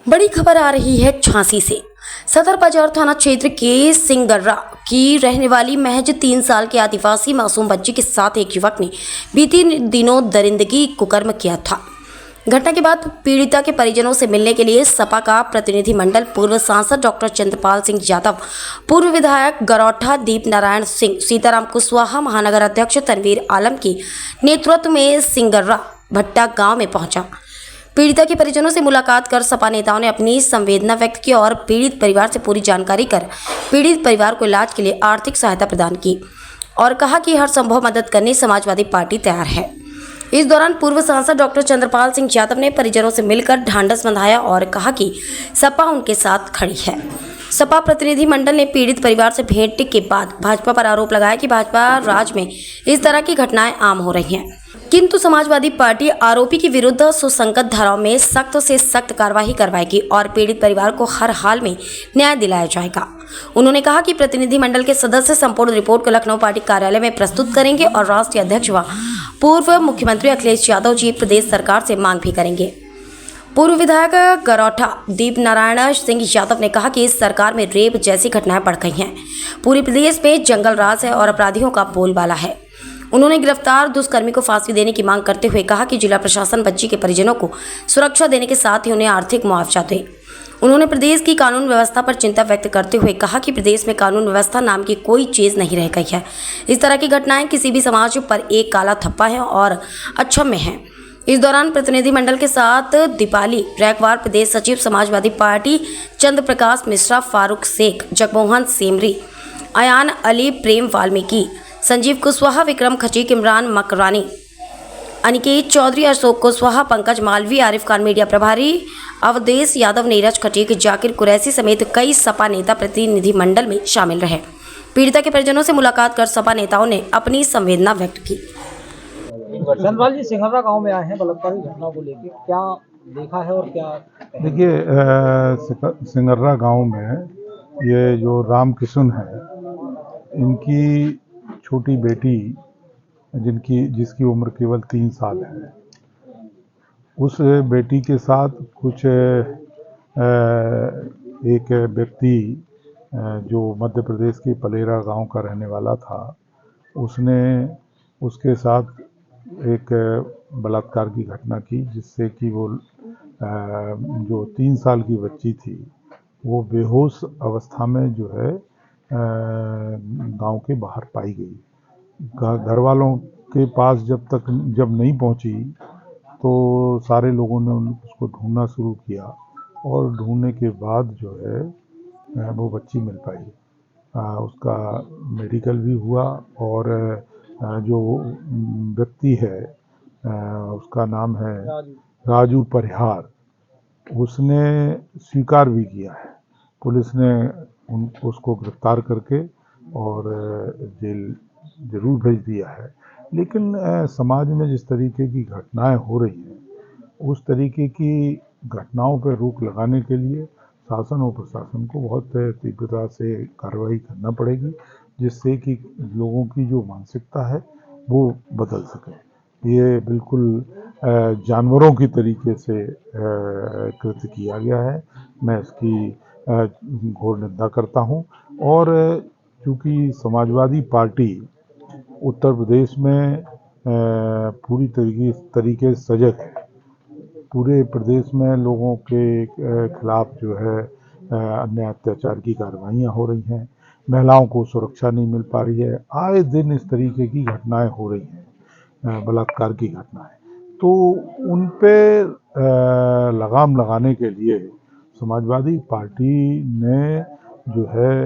बड़ी खबर आ रही है झांसी से। सदर बाजार थाना क्षेत्र के सिंगर्रा की रहने वाली महज 3 साल की आदिवासी मासूम बच्ची के साथ एक युवक ने बीते दिनों दरिंदगी कुकर्म किया था। घटना के बाद पीड़िता के परिजनों से मिलने के लिए सपा का प्रतिनिधिमंडल पूर्व सांसद डॉक्टर चंद्रपाल सिंह यादव, पूर्व विधायक गरौठा दीप नारायण सिंह, सीताराम कुशवाहा, महानगर अध्यक्ष तनवीर आलम के नेतृत्व में सिंगर्रा भट्टा गांव में पहुंचा। पीड़िता के परिजनों से मुलाकात कर सपा नेताओं ने अपनी संवेदना व्यक्त की और पीड़ित परिवार से पूरी जानकारी कर पीड़ित परिवार को इलाज के लिए आर्थिक सहायता प्रदान की और कहा कि हर संभव मदद करने समाजवादी पार्टी तैयार है। इस दौरान पूर्व सांसद डॉक्टर चंद्रपाल सिंह यादव ने परिजनों से मिलकर ढांढस बंधाया और कहा कि सपा उनके साथ खड़ी है। सपा प्रतिनिधिमंडल ने पीड़ित परिवार से भेंट के बाद भाजपा पर आरोप लगाया कि भाजपा राज में इस तरह की घटनाएं आम हो रही हैं, किंतु समाजवादी पार्टी आरोपी के विरुद्ध सुसंगत धाराओं में सख्त से सख्त कार्रवाई करवाएगी और पीड़ित परिवार को हर हाल में न्याय दिलाया जाएगा। उन्होंने कहा कि प्रतिनिधिमंडल के सदस्य संपूर्ण रिपोर्ट को लखनऊ पार्टी कार्यालय में प्रस्तुत करेंगे और राष्ट्रीय अध्यक्ष व पूर्व मुख्यमंत्री अखिलेश यादव जी प्रदेश सरकार से मांग भी करेंगे। पूर्व विधायक गरौठा दीप नारायण सिंह यादव ने कहा कि इस सरकार में रेप जैसी घटनाएं बढ़ गई हैं। पूरे प्रदेश में जंगल राज है और अपराधियों का बोलबाला है। उन्होंने गिरफ्तार दुष्कर्मी को फांसी देने की मांग करते हुए कहा कि जिला प्रशासन बच्ची के परिजनों को सुरक्षा देने के साथ ही उन्हें आर्थिक मुआवजा दे। उन्होंने प्रदेश की कानून व्यवस्था पर चिंता व्यक्त करते हुए कहा कि प्रदेश में कानून व्यवस्था नाम की कोई चीज़ नहीं रह गई है। इस तरह की घटनाएं किसी भी समाज पर एक काला थप्पा है और अक्षम्य है। इस दौरान प्रतिनिधिमंडल के साथ दीपाली रैकवार, प्रदेश सचिव समाजवादी पार्टी चंद्र प्रकाश मिश्रा, फारूक शेख, जगमोहन सेमरी, अयान अली, प्रेम वाल्मीकि, संजीव कुशवाहा, विक्रम खचीक, इमरान मकरानी, अनिकेत चौधरी, अशोक कुशवाहा, पंकज मालवी, आरिफ खान, मीडिया प्रभारी अवधेश यादव, नीरज खटीक, जाकिर कुरैशी समेत कई सपा नेता प्रतिनिधिमंडल में शामिल रहे। पीड़िता के परिजनों से मुलाकात कर सपा नेताओं ने अपनी संवेदना व्यक्त की। चंद्रपाल जी सिंगर्रा गांव में आए हैं बलात्कारी घटना को लेकर, क्या देखा है और क्या? देखिए, सिंगर्रा गांव में ये जो रामकिशन है, इनकी छोटी बेटी जिसकी उम्र केवल 3 साल है, उस बेटी के साथ कुछ एक व्यक्ति जो मध्य प्रदेश के पलेरा गांव का रहने वाला था, उसने उसके साथ एक बलात्कार की घटना की, जिससे कि वो जो 3 साल की बच्ची थी वो बेहोश अवस्था में जो है गांव के बाहर पाई गई। घर वालों के पास जब नहीं पहुंची तो सारे लोगों ने उसको ढूंढना शुरू किया और ढूंढने के बाद जो है वो बच्ची मिल पाई। उसका मेडिकल भी हुआ और जो व्यक्ति है उसका नाम है राजू परिहार, उसने स्वीकार भी किया है। पुलिस ने उसको गिरफ्तार करके और जेल जरूर भेज दिया है। लेकिन समाज में जिस तरीके की घटनाएं हो रही हैं, उस तरीके की घटनाओं पर रोक लगाने के लिए शासन और प्रशासन को बहुत तीव्रता से कार्रवाई करना पड़ेगी, जिससे कि लोगों की जो मानसिकता है वो बदल सके। ये बिल्कुल जानवरों की तरीके से कृत्य किया गया है। मैं इसकी घोर निंदा करता हूँ और चूँकि समाजवादी पार्टी उत्तर प्रदेश में पूरी तरीके से सजग है। पूरे प्रदेश में लोगों के खिलाफ जो है अन्याय अत्याचार की कार्रवाइयाँ हो रही हैं, महिलाओं को सुरक्षा नहीं मिल पा रही है। आए दिन इस तरीके की घटनाएं हो रही हैं, बलात्कार की घटनाएं। तो उन पे लगाम लगाने के लिए समाजवादी पार्टी ने जो है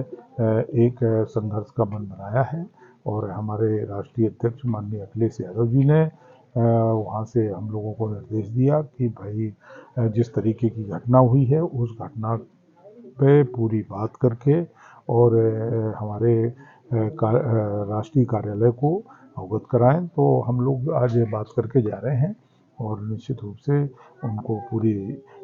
एक संघर्ष का मन बनाया है और हमारे राष्ट्रीय अध्यक्ष माननीय अखिलेश यादव जी ने वहाँ से हम लोगों को निर्देश दिया कि भाई जिस तरीके की घटना हुई है उस घटना पे पूरी बात करके और हमारे राष्ट्रीय कार्यालय को अवगत कराएं। तो हम लोग आज ये बात करके जा रहे हैं और निश्चित रूप से उनको पूरी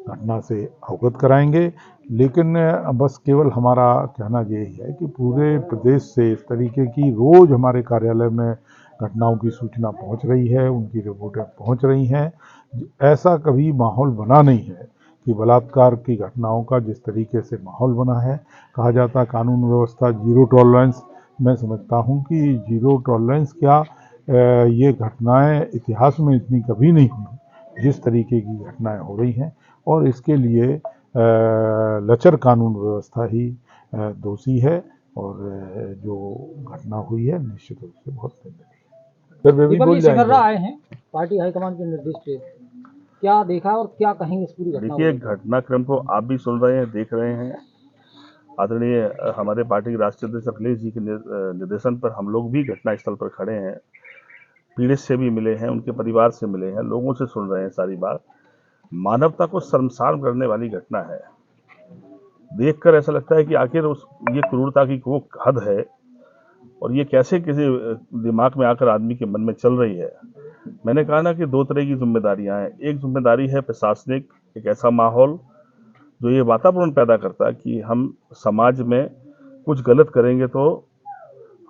घटना से अवगत कराएंगे। लेकिन बस केवल हमारा कहना यही है कि पूरे प्रदेश से इस तरीके की रोज़ हमारे कार्यालय में घटनाओं की सूचना पहुंच रही है, उनकी रिपोर्टें पहुंच रही हैं। ऐसा कभी माहौल बना नहीं है कि बलात्कार की घटनाओं का जिस तरीके से माहौल बना है, कहा जाता है कानून व्यवस्था जीरो टॉलरेंस। मैं समझता हूँ कि जीरो टॉलरेंस क्या, ये घटनाएं इतिहास में इतनी कभी नहीं हुई जिस तरीके की घटनाएं हो रही हैं, और इसके लिए लचर कानून व्यवस्था ही दोषी है, और जो घटना हुई है निश्चित रूप से बहुत निंदनीय है। फिर वे भी दीपक बोल जी सिंघर्रा जाएंगे। आए हैं पार्टी हाईकमान के निर्देश पे, क्या देखा और क्या कहेंगे इस पूरी घटना को देखिए, लेकर? घटनाक्रम को आप भी सुन रहे हैं, देख रहे हैं। आदरणीय हमारे पार्टी के राष्ट्रीय अध्यक्ष अखिलेश जी के निर्देशन पर हम लोग भी घटनास्थल पर खड़े हैं, पीड़ित से भी मिले हैं, उनके परिवार से मिले हैं, लोगों से सुन रहे हैं सारी बात। मानवता को शर्मसार करने वाली घटना है। देखकर ऐसा लगता है कि आखिर ये क्रूरता की वो हद है, और ये कैसे किसी दिमाग में आकर आदमी के मन में चल रही है। मैंने कहा ना कि दो तरह की जिम्मेदारियां हैं। एक जिम्मेदारी है प्रशासनिक, एक ऐसा माहौल जो ये वातावरण पैदा करता है कि हम समाज में कुछ गलत करेंगे तो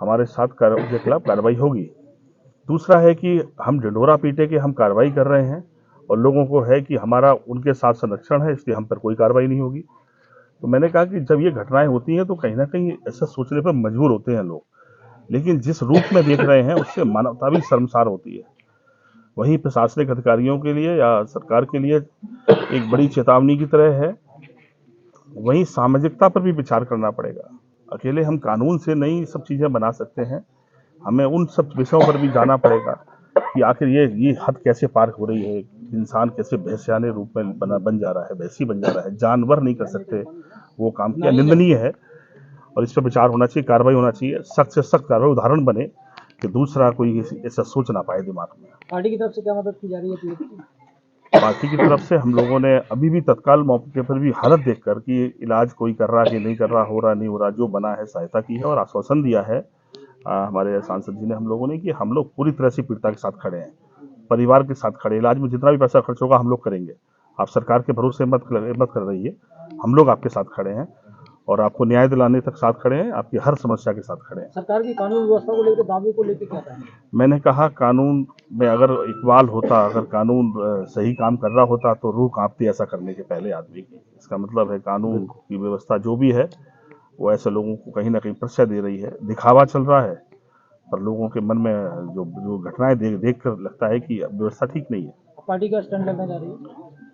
हमारे साथ उसके खिलाफ कार्रवाई होगी। दूसरा है कि हम ढिंढोरा पीटे के हम कार्रवाई कर रहे हैं और लोगों को है कि हमारा उनके साथ संरक्षण है, इसलिए हम पर कोई कार्रवाई नहीं होगी। तो मैंने कहा कि जब ये घटनाएं होती हैं तो कहीं ना कहीं ऐसा सोचने पर मजबूर होते हैं लोग, लेकिन जिस रूप में देख रहे हैं उससे मानवता भी शर्मसार होती है। वही प्रशासनिक अधिकारियों के लिए या सरकार के लिए एक बड़ी चेतावनी की तरह है। वहीं सामाजिकता पर भी विचार करना पड़ेगा। अकेले हम कानून से नहीं सब चीज़ें बना सकते हैं, हमें उन सब विषयों पर भी जाना पड़ेगा कि आखिर ये हद कैसे पार हो रही है। इंसान कैसे भैंसियाने रूप में बन जा रहा है, भैंसी बन जा रहा है। जानवर नहीं कर सकते वो काम, क्या निंदनीय है, और इस पर विचार होना चाहिए, कार्रवाई होना चाहिए, सख्त से सख्त कार्रवाई, उदाहरण बने कि दूसरा कोई ऐसा सोच ना पाए दिमाग में। पार्टी की तरफ से क्या मदद की जा रही है पीड़ित की? पार्टी की तरफ से हम लोगों ने अभी भी तत्काल मौके पर भी हालत देखकर कि इलाज कोई कर रहा कि नहीं कर रहा, हो रहा नहीं हो रहा, जो बना है सहायता की है और आश्वासन दिया है हमारे सांसद जी ने, हम लोगों ने, कि हम लोग पूरी तरह से पीड़िता के साथ खड़े हैं, परिवार के साथ खड़े। इलाज में जितना भी पैसा खर्च होगा हम लोग करेंगे, आप सरकार के भरोसे मत कर रहिए, हम लोग आपके साथ खड़े हैं और आपको न्याय दिलाने तक साथ खड़े हैं, आपकी हर समस्या के साथ खड़े हैं। सरकार की कानून व्यवस्था को लेकर, दावे को लेकर क्या कहेंगे? मैंने कहा कानून में अगर इकबाल होता, अगर कानून सही काम कर रहा होता तो रूह कांपती ऐसा करने के पहले आदमी की। इसका मतलब है कानून की व्यवस्था जो भी है वो ऐसे लोगों को कहीं ना कहीं प्रश्रय दे रही है, दिखावा चल रहा है, पर लोगों के मन में जो घटनाएं देख कर लगता है कि व्यवस्था ठीक नहीं है। पार्टी का स्टैंड लेना जा रही है?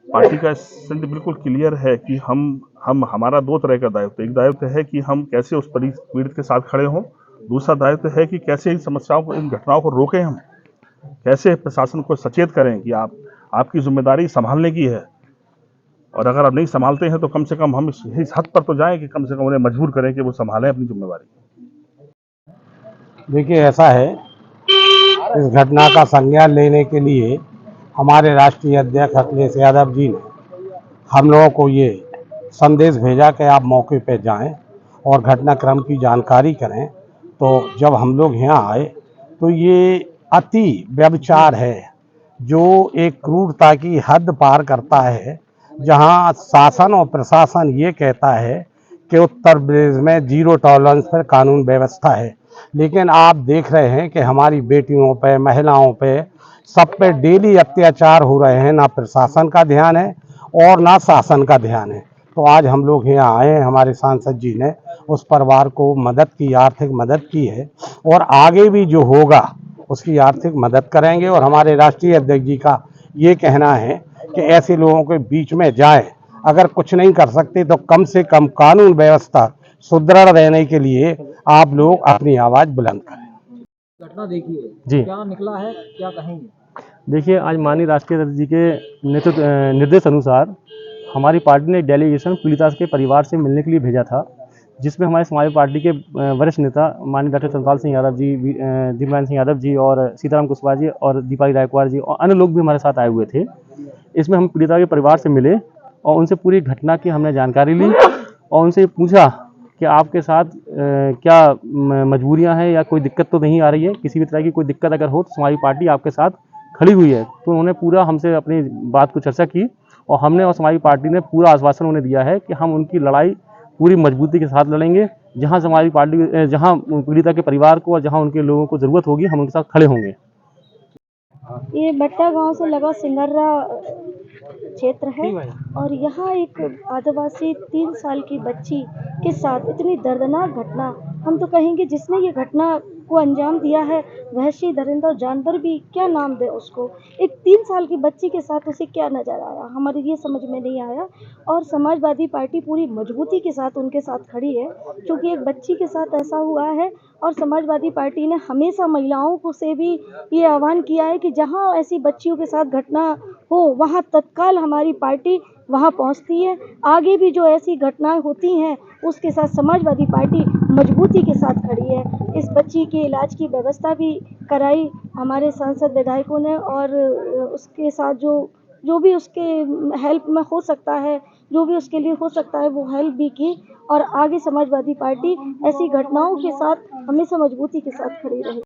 पार्टी का स्टैंड बिल्कुल क्लियर है कि हम हमारा दो तरह का दायित्व, एक दायित्व है कि हम कैसे उस पीड़ित के साथ खड़े हों, दूसरा दायित्व है कि कैसे इन समस्याओं को, इन घटनाओं को रोकें, हम कैसे प्रशासन को सचेत करें कि आपकी जिम्मेदारी संभालने की है, और अगर आप नहीं संभालते हैं तो कम से कम हम इस हद पर तो जाएं कि कम से कम उन्हें मजबूर करें कि वो संभालें अपनी जिम्मेदारी। देखिए, ऐसा है, इस घटना का संज्ञान लेने के लिए हमारे राष्ट्रीय अध्यक्ष अखिलेश यादव जी ने हम लोगों को ये संदेश भेजा कि आप मौके पर जाएं और घटनाक्रम की जानकारी करें। तो जब हम लोग यहाँ आए तो ये अति व्यभिचार है, जो एक क्रूरता की हद पार करता है, जहाँ शासन और प्रशासन ये कहता है कि उत्तर प्रदेश में जीरो टॉलरेंस पर कानून व्यवस्था है, लेकिन आप देख रहे हैं कि हमारी बेटियों पे, महिलाओं पे, सब पे डेली अत्याचार हो रहे हैं। ना प्रशासन का ध्यान है और ना शासन का ध्यान है। तो आज हम लोग यहाँ आए हैं, हमारे सांसद जी ने उस परिवार को मदद की, आर्थिक मदद की है, और आगे भी जो होगा उसकी आर्थिक मदद करेंगे। और हमारे राष्ट्रीय अध्यक्ष जी का ये कहना है कि ऐसे लोगों के बीच में जाए, अगर कुछ नहीं कर सकते तो कम से कम कानून व्यवस्था सुदृढ़ रहने के लिए आप लोग अपनी आवाज़ बुलंद करें। घटना देखिए जी। क्या निकला है, क्या कहेंगे? देखिए, आज माननीय राष्ट्रीय अध्यक्ष जी के निर्देश अनुसार हमारी पार्टी ने एक डेलीगेशन पीड़िता के परिवार से मिलने के लिए भेजा था, जिसमें हमारे समाजवादी पार्टी के वरिष्ठ नेता माननीय डॉक्टर चंद्रपाल सिंह यादव जी, दीनदयाल सिंह यादव जी और सीताराम कुशवाहा जी और दीपाली रायकवार जी और अन्य लोग भी हमारे साथ आए हुए थे। इसमें हम पीड़िता के परिवार से मिले और उनसे पूरी घटना की हमने जानकारी ली और उनसे पूछा कि आपके साथ क्या मजबूरियां हैं या कोई दिक्कत तो नहीं आ रही है, किसी भी तरह की कोई दिक्कत अगर हो तो हमारी पार्टी आपके साथ खड़ी हुई है। तो उन्होंने पूरा हमसे अपनी बात को चर्चा की और हमने और हमारी पार्टी ने पूरा आश्वासन उन्हें दिया है कि हम उनकी लड़ाई पूरी मजबूती के साथ लड़ेंगे। जहां से हमारी पार्टी, जहां पीड़िता के परिवार को और जहां उनके लोगों को ज़रूरत होगी, हम उनके साथ खड़े होंगे। ये बट्टा गांव से लगा सिंगर्रा क्षेत्र है और यहाँ एक आदिवासी 3 साल की बच्ची के साथ इतनी दर्दनाक घटना, हम तो कहेंगे जिसने ये घटना को अंजाम दिया है वहशी दरिंदा जानवर भी क्या नाम दे उसको। एक 3 साल की बच्ची के साथ उसे क्या नज़र आया, हमारे ये समझ में नहीं आया। और समाजवादी पार्टी पूरी मजबूती के साथ उनके साथ खड़ी है, क्योंकि एक बच्ची के साथ ऐसा हुआ है। और समाजवादी पार्टी ने हमेशा महिलाओं को से भी ये आह्वान किया है कि जहाँ ऐसी बच्चियों के साथ घटना हो वहाँ तत्काल हमारी पार्टी वहाँ पहुँचती है। आगे भी जो ऐसी घटनाएं होती हैं उसके साथ समाजवादी पार्टी मजबूती के साथ खड़ी है। इस बच्ची के इलाज की व्यवस्था भी कराई हमारे सांसद विधायकों ने, और उसके साथ जो भी उसके हेल्प में हो सकता है, जो भी उसके लिए हो सकता है वो हेल्प भी की। और आगे समाजवादी पार्टी ऐसी घटनाओं के साथ हमेशा मजबूती के साथ खड़ी रही।